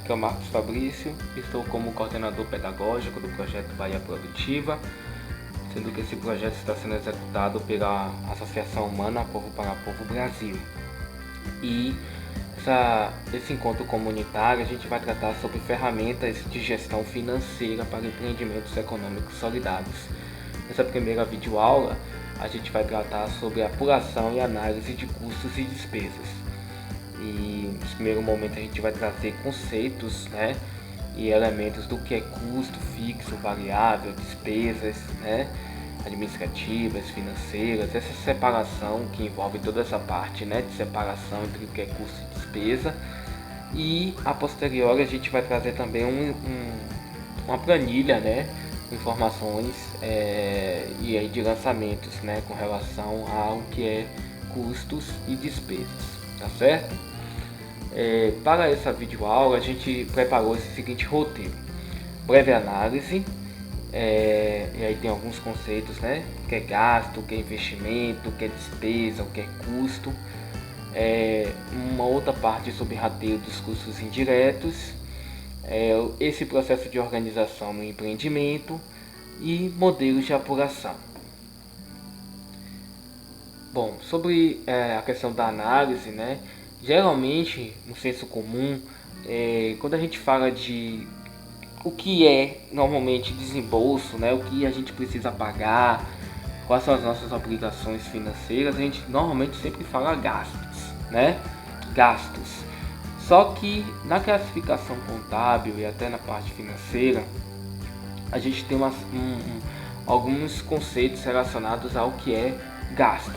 aqui é o Marcos Fabrício, estou como coordenador pedagógico do projeto Bahia Produtiva, sendo que esse projeto está sendo executado pela Associação Humana Povo para Povo Brasil. E esse encontro comunitário a gente vai tratar sobre ferramentas de gestão financeira para empreendimentos econômicos solidários. Nessa primeira videoaula a gente vai tratar sobre apuração e análise de custos e despesas. E nesse primeiro momento a gente vai trazer conceitos, e elementos do que é custo fixo, variável, despesas, administrativas, financeiras, essa separação que envolve toda essa parte, de separação entre o que é custo e despesa. E a posteriori a gente vai trazer também uma planilha, com informações e aí de lançamentos, com relação ao que é custos e despesas, tá certo? Para essa videoaula a gente preparou esse seguinte roteiro: breve análise, e aí tem alguns conceitos, o que é gasto, o que é investimento, o que é despesa, o que é custo, uma outra parte sobre rateio dos custos indiretos, esse processo de organização no empreendimento e modelos de apuração. Bom, sobre a questão da análise, geralmente no senso comum, quando a gente fala de o que é normalmente desembolso, o que a gente precisa pagar, quais são as nossas obrigações financeiras, a gente normalmente sempre fala gastos, gastos. Só que na classificação contábil e até na parte financeira, a gente tem alguns conceitos relacionados ao que é gastos,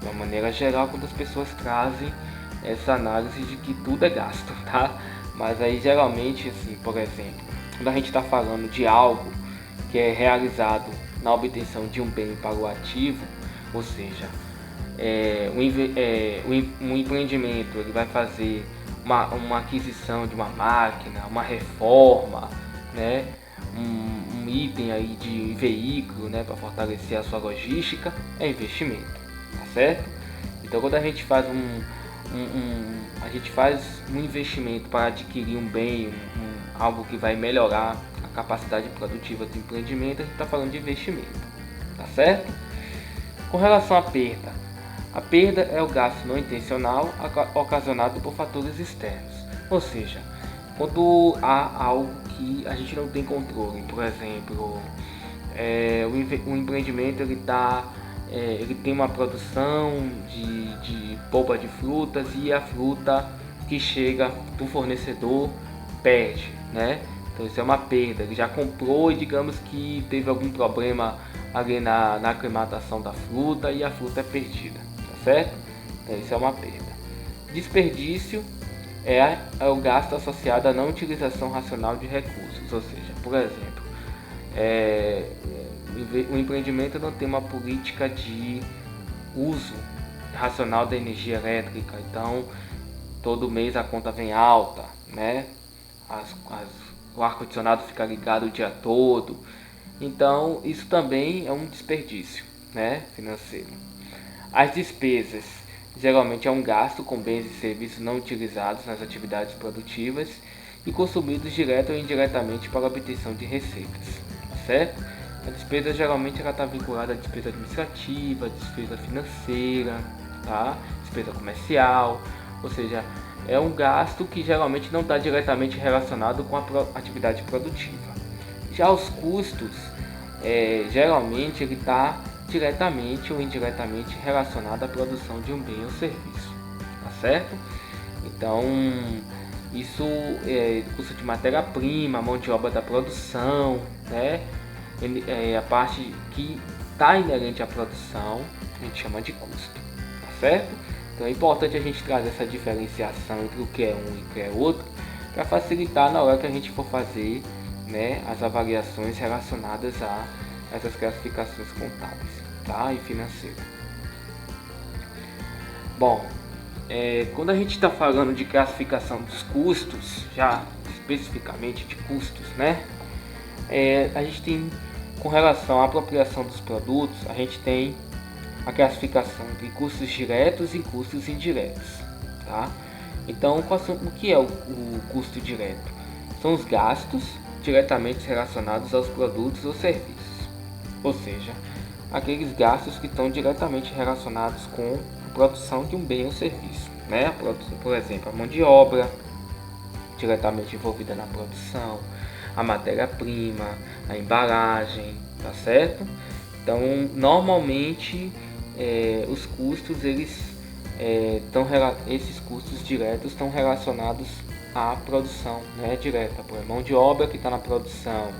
de uma maneira geral, quando as pessoas trazem essa análise de que tudo é gasto, tá? Mas aí geralmente, assim, por exemplo, quando a gente está falando de algo que é realizado na obtenção de um bem para o ativo, ou seja, um empreendimento ele vai fazer uma aquisição de uma máquina, uma reforma, um item aí de veículo, para fortalecer a sua logística, é investimento, tá certo? Então quando a gente faz um investimento para adquirir um bem, algo que vai melhorar a capacidade produtiva do empreendimento, a gente está falando de investimento, tá certo? Com relação à perda, a perda é o gasto não intencional ocasionado por fatores externos, ou seja, quando há algo que a gente não tem controle, por exemplo, o empreendimento ele tem uma produção de polpa de frutas e a fruta que chega do fornecedor perde, Então isso é uma perda. Ele já comprou e digamos que teve algum problema ali na aclimatação da fruta e a fruta é perdida, tá certo? Então isso é uma perda. Desperdício é o gasto associado à não utilização racional de recursos, ou seja, por exemplo, o empreendimento não tem uma política de uso racional da energia elétrica, então todo mês a conta vem alta, o ar-condicionado fica ligado o dia todo, então isso também é um desperdício, financeiro. As despesas geralmente é um gasto com bens e serviços não utilizados nas atividades produtivas e consumidos direto ou indiretamente para a obtenção de receitas, certo? A despesa geralmente está vinculada à despesa administrativa, despesa financeira, tá? Despesa comercial, ou seja, é um gasto que geralmente não está diretamente relacionado com a atividade produtiva. Já os custos, geralmente ele está diretamente ou indiretamente relacionado à produção de um bem ou serviço, tá certo? Então, isso é custo de matéria-prima, mão de obra da produção, a parte que está inerente à produção, a gente chama de custo, tá certo? Então é importante a gente trazer essa diferenciação entre o que é um e o que é outro, para facilitar na hora que a gente for fazer as avaliações relacionadas a essas classificações contábeis, tá? E financeiras. Bom, quando a gente está falando de classificação dos custos, já especificamente de custos, a gente tem, com relação à apropriação dos produtos, a gente tem a classificação entre custos diretos e custos indiretos, tá? Então, o que é o custo direto? São os gastos diretamente relacionados aos produtos ou serviços, ou seja, aqueles gastos que estão diretamente relacionados com a produção de um bem ou serviço, né? Por exemplo, a mão de obra diretamente envolvida na produção, a matéria-prima, a embalagem, tá certo? Então, normalmente, os custos esses custos diretos estão relacionados à produção, né, direta, por mão de obra que está na produção,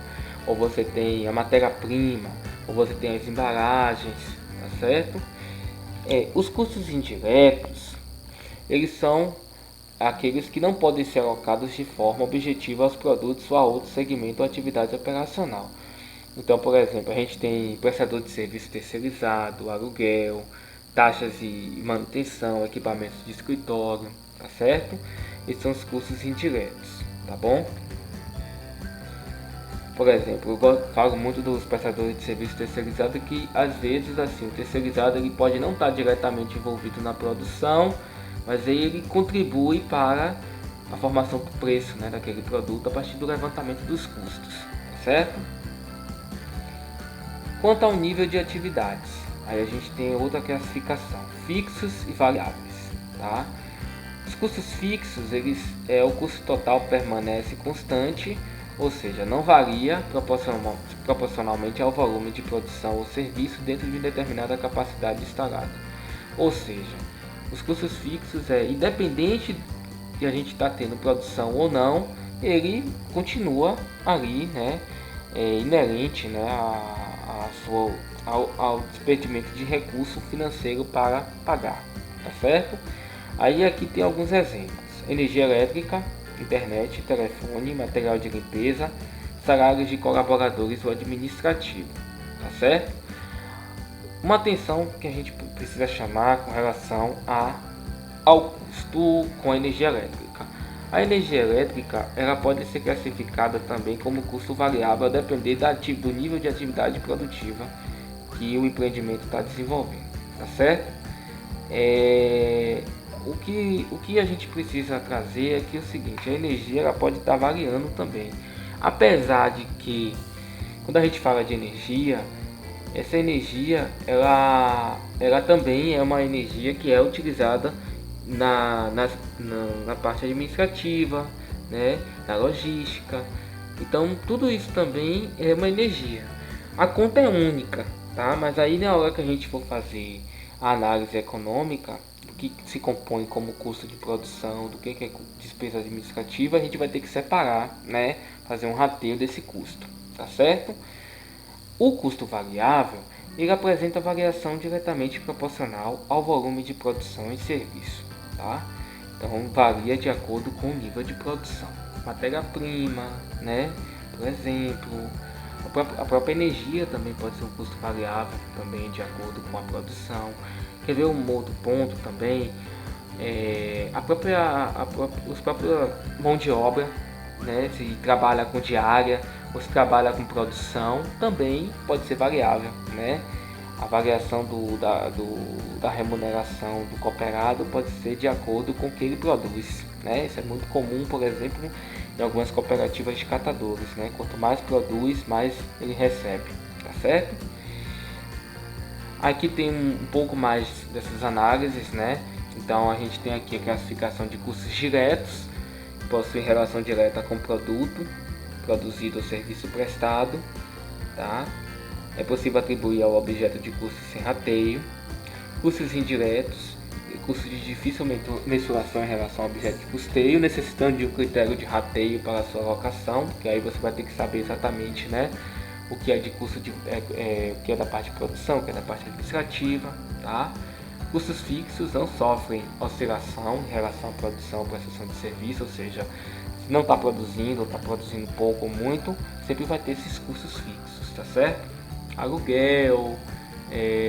ou você tem a matéria-prima, ou você tem as embalagens, tá certo? Os custos indiretos, eles são aqueles que não podem ser alocados de forma objetiva aos produtos ou a outro segmento ou atividade operacional. Então, por exemplo, a gente tem prestador de serviço terceirizado, aluguel, taxas de manutenção, equipamentos de escritório, tá certo? Esses são os custos indiretos, tá bom? Por exemplo, eu falo muito dos prestadores de serviço terceirizado que às vezes assim, o terceirizado ele pode não estar diretamente envolvido na produção, mas ele contribui para a formação do preço, né, daquele produto a partir do levantamento dos custos, tá certo? Quanto ao nível de atividades, aí a gente tem outra classificação, fixos e variáveis, tá? Os custos fixos, o custo total permanece constante, ou seja, não varia proporcionalmente ao volume de produção ou serviço dentro de determinada capacidade instalada. Ou seja, os custos fixos independente de a gente estar tendo produção ou não, ele continua ali, né, inerente, né, ao despendimento de recurso financeiro para pagar, tá certo? Aí aqui tem alguns exemplos: energia elétrica, internet, telefone, material de limpeza, salários de colaboradores ou administrativo, tá certo? Uma atenção que a gente precisa chamar com relação ao custo com a energia elétrica. A energia elétrica ela pode ser classificada também como custo variável a depender do nível de atividade produtiva que o empreendimento está desenvolvendo, tá certo? O que a gente precisa trazer é que é o seguinte: a energia ela pode estar variando também, apesar de que quando a gente fala de energia, essa energia ela também é uma energia que é utilizada na parte administrativa, né, na logística. Então tudo isso também é uma energia. A conta é única, tá? Mas aí na hora que a gente for fazer a análise econômica do que se compõe como custo de produção, do que é despesa administrativa, a gente vai ter que separar, né? Fazer um rateio desse custo, tá certo? O custo variável ele apresenta variação diretamente proporcional ao volume de produção e serviço, tá? Então varia de acordo com o nível de produção. Matéria-prima, né? Por exemplo, a própria energia também pode ser um custo variável, também de acordo com a produção. Quer ver um outro ponto também? Os próprios mão de obra, né? Se trabalha com diária ou se trabalha com produção, também pode ser variável, né? A variação da remuneração do cooperado pode ser de acordo com o que ele produz, né? Isso é muito comum, por exemplo, em algumas cooperativas de catadores, né? Quanto mais produz, mais ele recebe, tá certo? Aqui tem um pouco mais dessas análises, né? Então a gente tem aqui a classificação de custos diretos, que possuem relação direta com o produto produzido ou serviço prestado, tá? É possível atribuir ao objeto de custo sem rateio. Custos indiretos, custos de difícil mensuração em relação ao objeto de custeio, necessitando de um critério de rateio para a sua alocação, porque aí você vai ter que saber exatamente, né, o que é de custo o que é da parte de produção, o que é da parte administrativa, tá? Custos fixos não sofrem oscilação em relação à produção ou prestação de serviço, ou seja, se não está produzindo ou está produzindo pouco ou muito, sempre vai ter esses custos fixos, tá certo? Aluguel,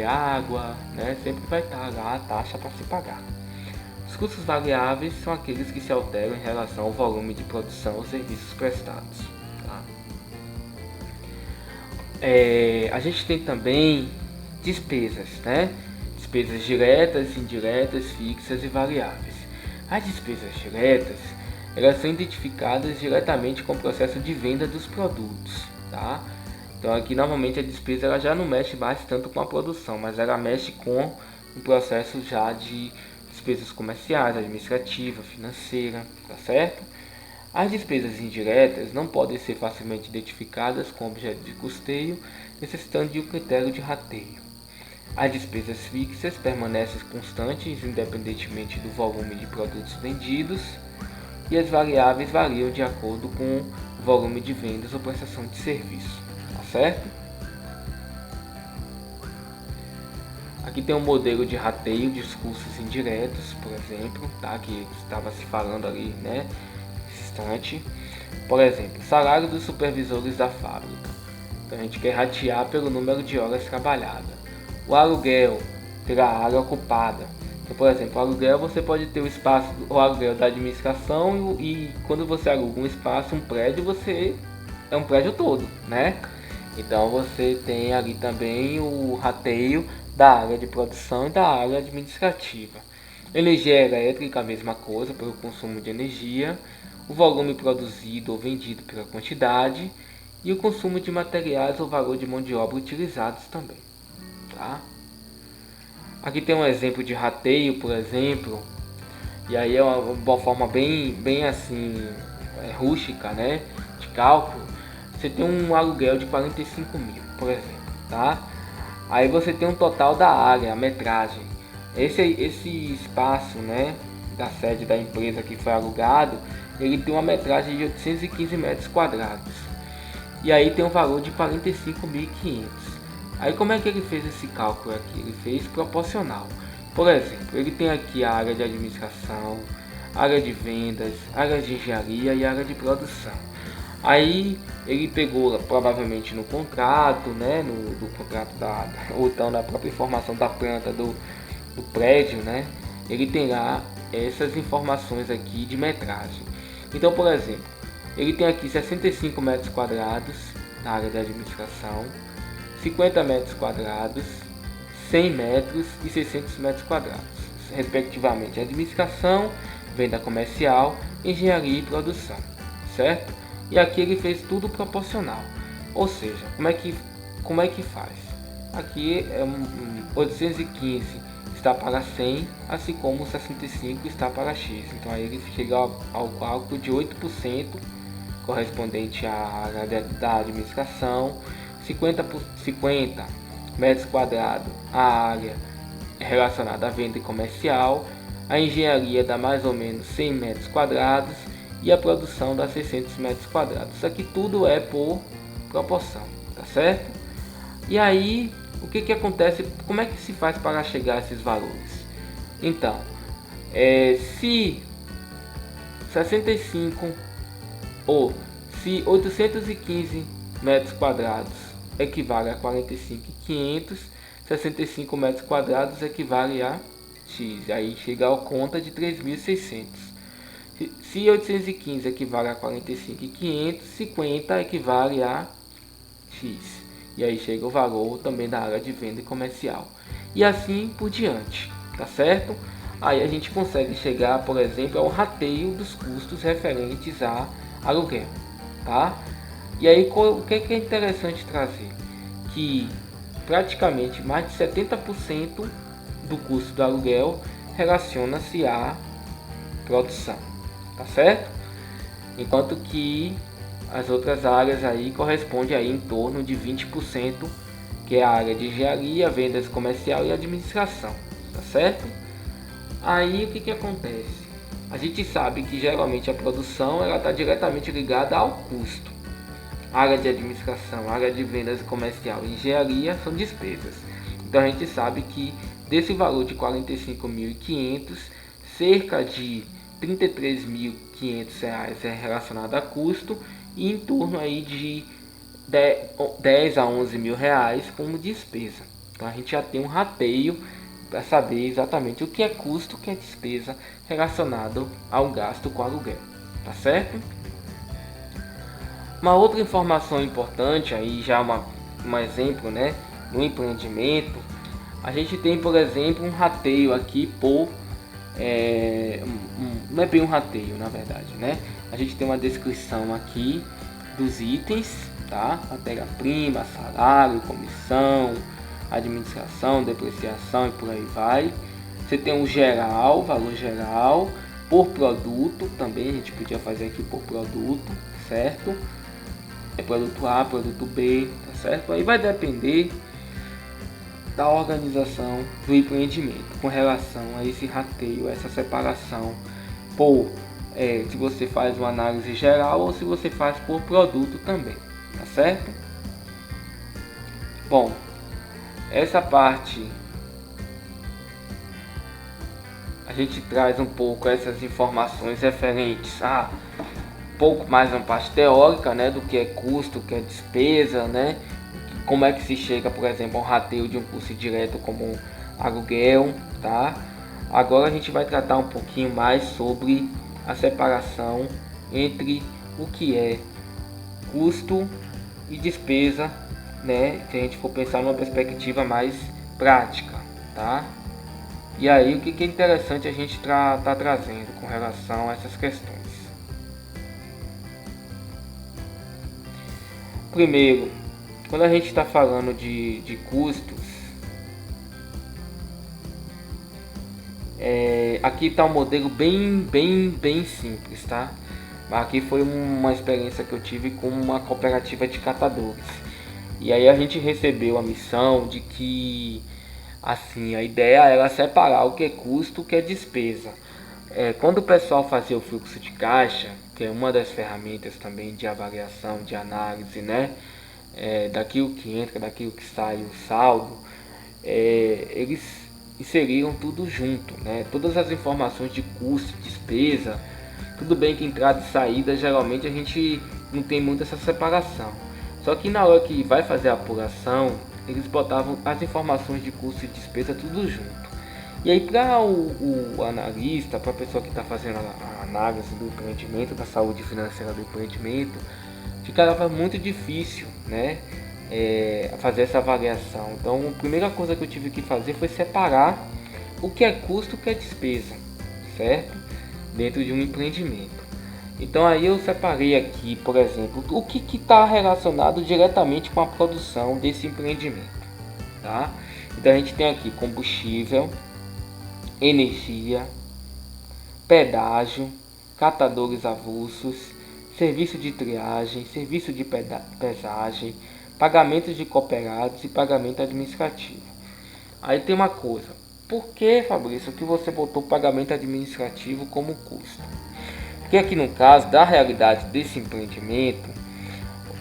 água, né? Sempre vai estar lá a taxa para se pagar. Os custos variáveis são aqueles que se alteram em relação ao volume de produção ou serviços prestados, tá? A gente tem também despesas, né? Despesas diretas, indiretas, fixas e variáveis. As despesas diretas, elas são identificadas diretamente com o processo de venda dos produtos, tá? Então aqui normalmente a despesa ela já não mexe mais tanto com a produção, mas ela mexe com o processo já de despesas comerciais, administrativa, financeira, tá certo? As despesas indiretas não podem ser facilmente identificadas com objeto de custeio, necessitando de um critério de rateio. As despesas fixas permanecem constantes independentemente do volume de produtos vendidos, e as variáveis variam de acordo com o volume de vendas ou prestação de serviço, tá certo? Aqui tem um modelo de rateio de custos indiretos, por exemplo, tá? Que estava se falando ali, né? Instante. Por exemplo, salário dos supervisores da fábrica. Então a gente quer ratear pelo número de horas trabalhadas. O aluguel pela área ocupada. Então, por exemplo, o aluguel você pode ter o espaço, o aluguel da administração e quando você aluga um espaço, um prédio, você é um prédio todo, né? Então você tem ali também o rateio da área de produção e da área administrativa. Energia elétrica, a mesma coisa, pelo consumo de energia, o volume produzido ou vendido pela quantidade e o consumo de materiais ou valor de mão de obra utilizados também. Tá? Aqui tem um exemplo de rateio, por exemplo, e aí é uma forma bem assim, rústica, né, de cálculo. Você tem um aluguel de 45 mil, por exemplo, tá? Aí você tem um total da área, a metragem. Esse espaço, né, da sede da empresa que foi alugado, ele tem uma metragem de 815 metros quadrados. E aí tem um valor de 45.500. Aí como é que ele fez esse cálculo aqui? Ele fez proporcional. Por exemplo, ele tem aqui a área de administração, área de vendas, área de engenharia e área de produção. Aí ele pegou provavelmente no contrato, né, no contrato ou então na própria informação da planta do prédio, né, ele tem lá essas informações aqui de metragem. Então, por exemplo, ele tem aqui 65 metros quadrados na área de administração, 50 metros quadrados, 100 metros e 600 metros quadrados, respectivamente administração, venda comercial, engenharia e produção, certo? E aqui ele fez tudo proporcional, ou seja, como é que faz? Aqui é 815 está para 100, assim como 65 está para X, então aí ele chega ao cálculo de 8% correspondente à área da administração, 50 metros quadrados a área relacionada à venda comercial, a engenharia dá mais ou menos 100 metros quadrados e a produção dá 600 metros quadrados. Isso aqui tudo é por proporção, tá certo? E aí, o que acontece, como é que se faz para chegar a esses valores? Então, se 65 ou se 815 metros quadrados equivale a 45.500, 65 metros quadrados equivale a X, aí chega a conta de 3.600. Se 815 equivale a 45.500, 50 equivale a X, e aí chega o valor também da área de venda e comercial, e assim por diante, tá certo? Aí a gente consegue chegar, por exemplo, ao rateio dos custos referentes a aluguel, tá? E aí o que é interessante trazer? Que praticamente mais de 70% do custo do aluguel relaciona-se à produção, tá certo? Enquanto que as outras áreas aí correspondem aí em torno de 20%, que é a área de engenharia, vendas comercial e administração, tá certo? Aí o que acontece? A gente sabe que geralmente a produção ela está diretamente ligada ao custo. A área de administração, a área de vendas comercial e engenharia são despesas. Então a gente sabe que desse valor de 45.500, cerca de R$ 33.500 é relacionado a custo e em torno aí de 10 a 11 mil reais como despesa. Então a gente já tem um rateio para saber exatamente o que é custo, o que é despesa relacionado ao gasto com aluguel, tá certo? Uma outra informação importante aí já um exemplo, né, no empreendimento, a gente tem por exemplo um rateio aqui por não é bem um rateio, na verdade, né? A gente tem uma descrição aqui dos itens, tá? Matéria-prima, salário, comissão, administração, depreciação e por aí vai. Você tem um geral, valor geral, por produto, também a gente podia fazer aqui por produto, certo? É produto A, produto B, tá certo? Aí vai depender da organização do empreendimento com relação a esse rateio, essa separação por se você faz uma análise geral ou se você faz por produto também, tá certo? Bom, essa parte a gente traz um pouco essas informações referentes a um pouco mais uma parte teórica, né, do que é custo, o que é despesa, né, como é que se chega, por exemplo, a um rateio de um custo direto como um aluguel, tá? Agora a gente vai tratar um pouquinho mais sobre a separação entre o que é custo e despesa, né? Se a gente for pensar numa perspectiva mais prática, tá? E aí o que é interessante a gente tá trazendo com relação a essas questões. Primeiro, quando a gente está falando de custos, aqui está um modelo bem simples, tá? Aqui foi uma experiência que eu tive com uma cooperativa de catadores. E aí a gente recebeu a missão de que, assim, a ideia era separar o que é custo, o que é despesa. Quando o pessoal fazia o fluxo de caixa, que é uma das ferramentas também de avaliação, de análise, né? Daquilo que entra, daquilo que sai, o saldo, eles inseriram tudo junto, né? Todas as informações de custo, despesa, tudo bem que entrada e saída geralmente a gente não tem muito essa separação. Só que na hora que vai fazer a apuração, eles botavam as informações de custo e despesa tudo junto. E aí para o analista, para a pessoa que está fazendo a análise do empreendimento, da saúde financeira do empreendimento, ficava muito difícil, né? Fazer essa avaliação. Então a primeira coisa que eu tive que fazer foi separar o que é custo e o que é despesa, certo? Dentro de um empreendimento. Então aí eu separei aqui, por exemplo, o que está relacionado diretamente com a produção desse empreendimento, tá? Então a gente tem aqui combustível, energia, pedágio, catadores avulsos, serviço de triagem, serviço de pesagem, pagamentos de cooperados e pagamento administrativo. Aí tem uma coisa, por que, Fabrício, que você botou pagamento administrativo como custo? Porque aqui no caso da realidade desse empreendimento,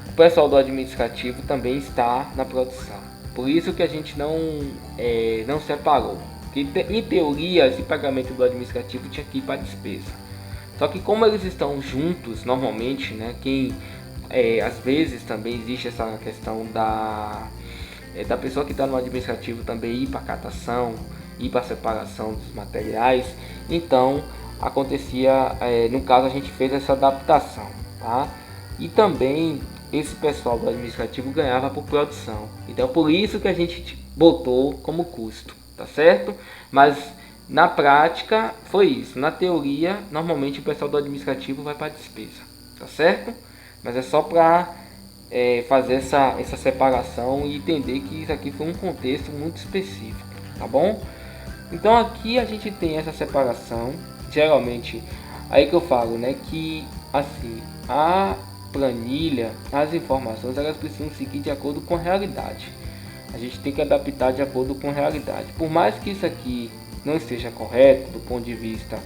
o pessoal do administrativo também está na produção. Por isso que a gente não separou. Porque, em teoria, esse pagamento do administrativo tinha que ir para a despesa. Só que como eles estão juntos, normalmente, né, às vezes também existe essa questão da pessoa que está no administrativo também ir para a catação, ir para a separação dos materiais. Então acontecia, no caso a gente fez essa adaptação, tá? E também esse pessoal do administrativo ganhava por produção. Então por isso que a gente botou como custo, tá certo? Mas na prática foi isso. Na teoria, normalmente o pessoal do administrativo vai para a despesa, tá certo? Mas é só para fazer essa separação e entender que isso aqui foi um contexto muito específico, tá bom? Então aqui a gente tem essa separação, geralmente, aí que eu falo, né, que assim, a planilha, as informações, elas precisam seguir de acordo com a realidade. A gente tem que adaptar de acordo com a realidade. Por mais que isso aqui não esteja correto do ponto de vista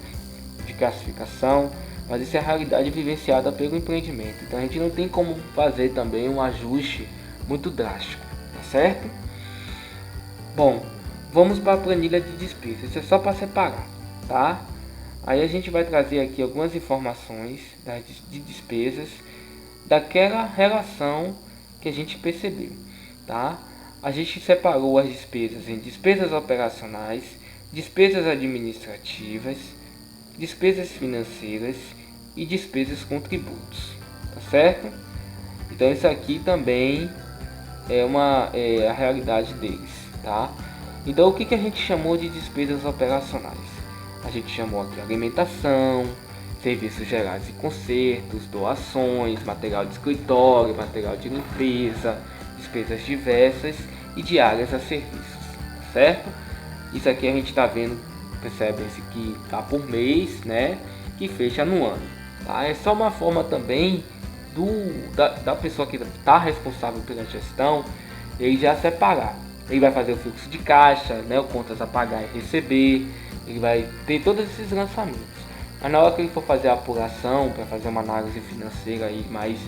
de classificação, mas isso é a realidade vivenciada pelo empreendimento. Então a gente não tem como fazer também um ajuste muito drástico, tá certo? Bom, vamos para a planilha de despesas. Isso é só para separar, tá? Aí a gente vai trazer aqui algumas informações de despesas daquela relação que a gente percebeu, tá? A gente separou as despesas em despesas operacionais, despesas administrativas, despesas financeiras e despesas com tributos, tá certo? Então isso aqui também é a realidade deles, tá? Então o que a gente chamou de despesas operacionais? A gente chamou aqui alimentação, serviços gerais e consertos, doações, material de escritório, material de limpeza, despesas diversas e diárias a serviços, certo? Isso aqui a gente está vendo, percebe-se que está por mês, né? Que fecha no ano, tá? É só uma forma também da pessoa que está responsável pela gestão, ele já separar. Ele vai fazer o fluxo de caixa, né? O contas a pagar e receber, ele vai ter todos esses lançamentos. Mas na hora que ele for fazer a apuração, para fazer uma análise financeira aí mais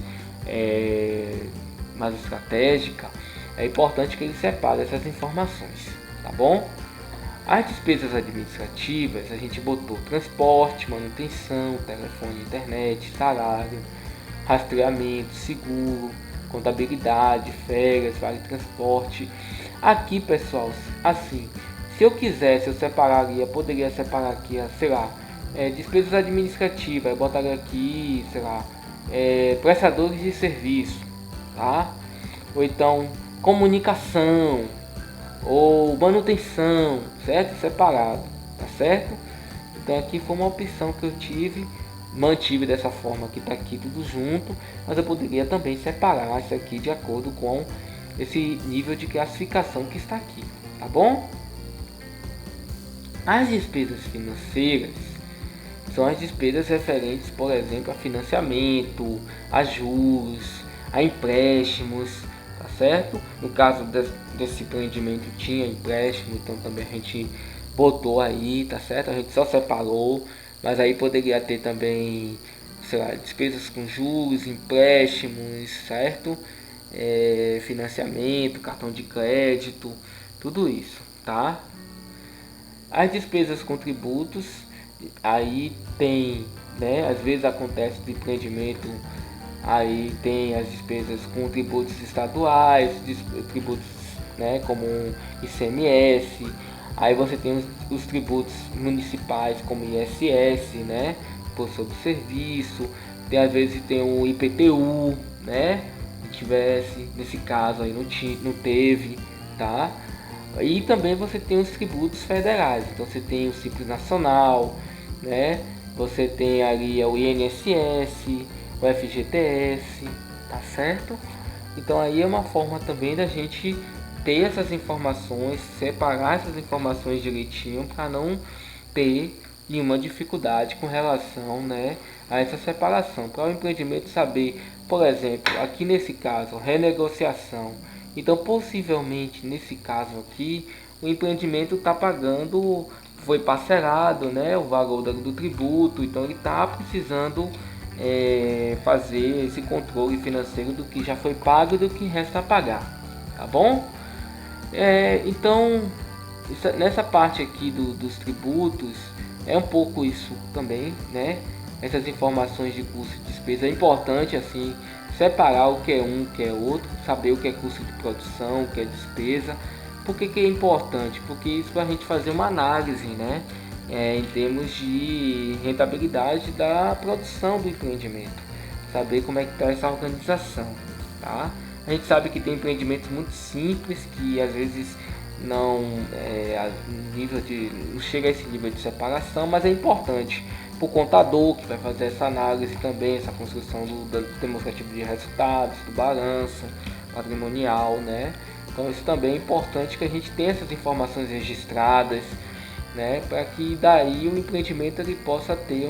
estratégica, é importante que ele separe essas informações, tá bom? As despesas administrativas, a gente botou transporte, manutenção, telefone, internet, salário, rastreamento, seguro, contabilidade, férias, vale transporte. Aqui, pessoal, assim, se eu quisesse, eu separaria, poderia separar aqui, sei lá, despesas administrativas, eu botaria aqui, sei lá, prestadores de serviço, tá? Ou então comunicação, ou manutenção, certo? Separado, tá certo? Então aqui foi uma opção que eu mantive dessa forma que tá aqui tudo junto, mas eu poderia também separar isso aqui de acordo com esse nível de classificação que está aqui, tá bom? As despesas financeiras são as despesas referentes, por exemplo, a financiamento, a juros, a empréstimos, tá certo? No caso desse empreendimento tinha empréstimo, então também a gente botou aí, tá certo? A gente só separou, mas aí poderia ter também, sei lá, despesas com juros, empréstimos, certo? Financiamento, cartão de crédito, tudo isso, tá? As despesas com tributos, aí tem, né? Às vezes acontece do empreendimento, aí tem as despesas com tributos estaduais, tributos, né, como ICMS, aí você tem os tributos municipais como ISS, né, por sobre serviço, tem às vezes tem o IPTU, né, se tivesse, nesse caso aí não teve, tá? E também você tem os tributos federais, então você tem o Simples Nacional, né, você tem ali o INSS, o FGTS, tá certo? Então aí é uma forma também da gente ter essas informações, separar essas informações direitinho para não ter nenhuma dificuldade com relação, né, a essa separação. Para o empreendimento saber, por exemplo, aqui nesse caso, renegociação. Então possivelmente nesse caso aqui, o empreendimento está pagando, foi parcelado, né, o valor do tributo, então ele está precisando fazer esse controle financeiro do que já foi pago e do que resta a pagar, tá bom? Então nessa parte aqui dos tributos é um pouco isso também, né? Essas informações de custo e despesa é importante assim separar o que é um, o que é outro, saber o que é custo de produção, o que é despesa. Por que é importante? Porque isso para a gente fazer uma análise, né? Em termos de rentabilidade da produção do empreendimento, saber como é que está essa organização, tá? A gente sabe que tem empreendimentos muito simples que às vezes não chega a esse nível de separação, mas é importante para o contador que vai fazer essa análise também, essa construção do demonstrativo de resultados, do balanço patrimonial, né? Então isso também é importante que a gente tenha essas informações registradas, né, para que daí o empreendimento ele possa ter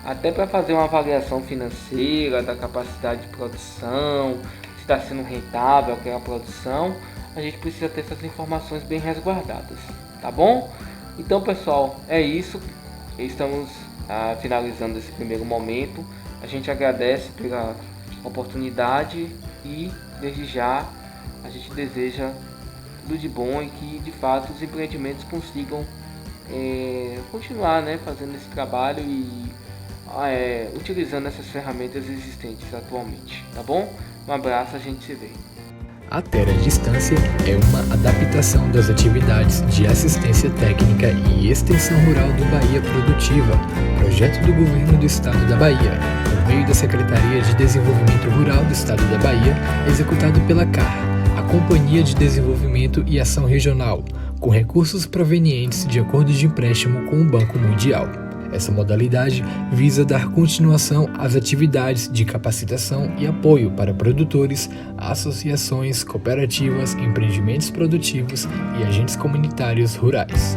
até para fazer uma avaliação financeira da capacidade de produção, se está sendo rentável aquela produção, a gente precisa ter essas informações bem resguardadas, tá bom? Então pessoal, é isso, estamos finalizando esse primeiro momento, a gente agradece pela oportunidade e desde já a gente deseja tudo de bom e que de fato os empreendimentos consigam continuar, né, fazendo esse trabalho e utilizando essas ferramentas existentes atualmente, tá bom? Um abraço, a gente se vê. A Terra à Distância é uma adaptação das atividades de assistência técnica e extensão rural do Bahia Produtiva, projeto do Governo do Estado da Bahia, por meio da Secretaria de Desenvolvimento Rural do Estado da Bahia, executado pela CAR, Companhia de Desenvolvimento e Ação Regional, com recursos provenientes de acordos de empréstimo com o Banco Mundial. Essa modalidade visa dar continuação às atividades de capacitação e apoio para produtores, associações, cooperativas, empreendimentos produtivos e agentes comunitários rurais.